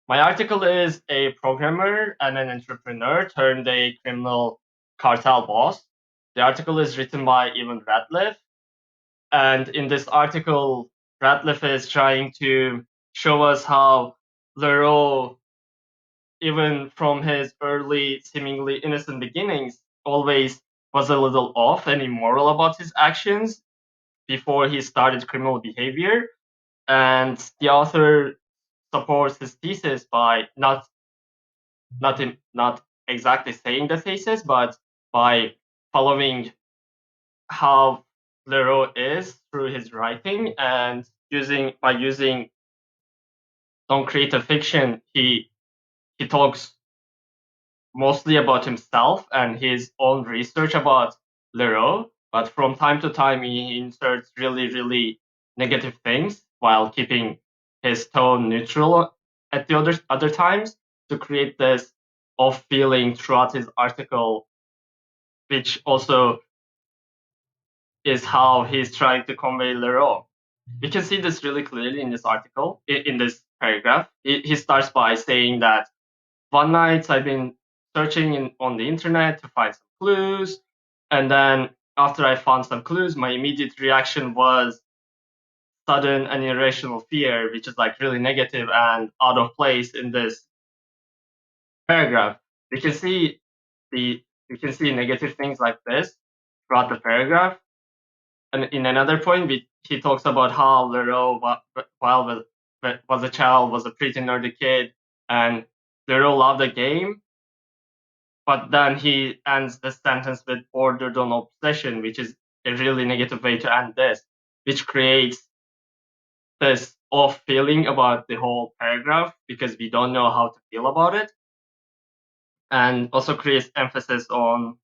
My article is a programmer and an entrepreneur turned a criminal cartel boss. The article is written by Evan Ratliff. And in this article, Ratliff is trying to show us how Leroux, even from his early, seemingly innocent beginnings, always was a little off and immoral about his actions before he started criminal behavior. And the author supports his thesis by not exactly saying the thesis, but by following how Leroux is through his writing and using non-creative fiction, he talks mostly about himself and his own research about Leroux, but from time to time he inserts really negative things while keeping his tone neutral at the other times to create this off feeling throughout his article, which also is how he's trying to convey Leroux. We can see this really clearly in this article, in this paragraph. He starts by saying that one night I've been searching on the internet to find some clues, and then after I found some clues, my immediate reaction was sudden and irrational fear, which is like really negative and out of place in this paragraph. We can see we can see negative things like this throughout the paragraph. And in another point, he talks about how Leroux, while was a child, was a pretty nerdy kid, and Leroux loved the game, but then he ends the sentence with bordered on obsession, which is a really negative way to end this, which creates this off feeling about the whole paragraph because we don't know how to feel about it, and also creates emphasis on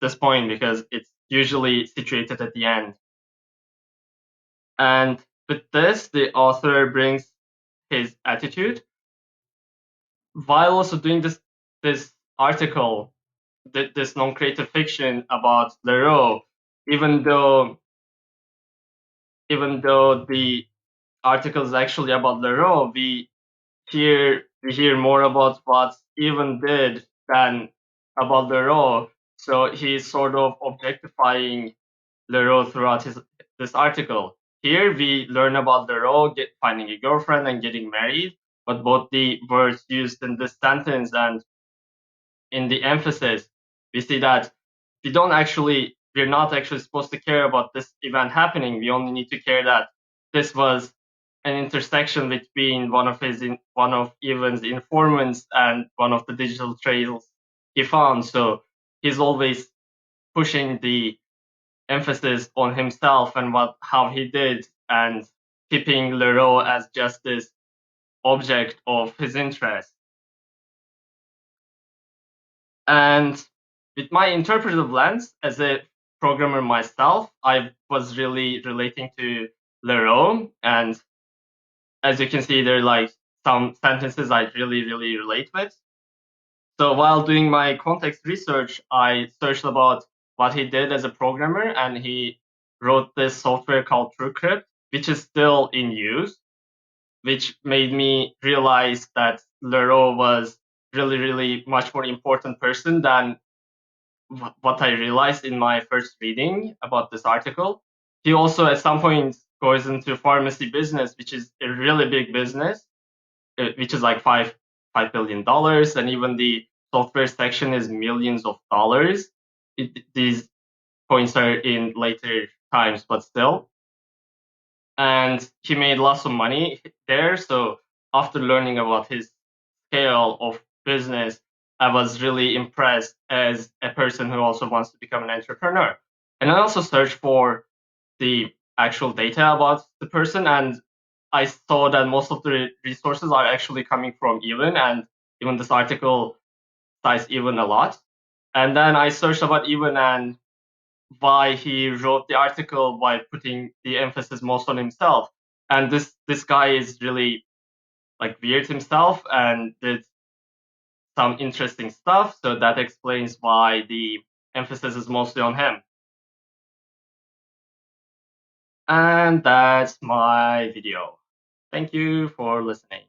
this point because it's usually situated at the end. And with this, the author brings his attitude while also doing this article, this non-creative fiction about Leroux, even though the article is actually about Leroux, we hear more about what Evan did than about Leroux. So he's sort of objectifying Leroux throughout this article. Here we learn about Leroux finding a girlfriend and getting married, but both the words used in this sentence and in the emphasis, we see that we're not actually supposed to care about this event happening. We only need to care that this was an intersection between one of Evan's informants and one of the digital trails he found. So he's always pushing the emphasis on himself and how he did, and keeping Leroux as just this object of his interest. And with my interpretive lens as a programmer myself, I was really relating to Leroux. And as you can see, there are like some sentences I really relate with. So while doing my context research, I searched about what he did as a programmer, and he wrote this software called TrueCrypt, which is still in use, which made me realize that Leroux was really much more important person than what I realized in my first reading about this article. He also at some point goes into pharmacy business, which is a really big business, which is like $5 billion, and even the software section is millions of dollars. These points are in later times, but still. And he made lots of money there. So after learning about his scale of business, I was really impressed as a person who also wants to become an entrepreneur. And I also searched for the actual data about the person, and I saw that most of the resources are actually coming from Evan, and even this article cites Evan a lot. And then I searched about Evan and why he wrote the article by putting the emphasis most on himself. And this guy is really like weird himself and did some interesting stuff. So that explains why the emphasis is mostly on him. And that's my video. Thank you for listening.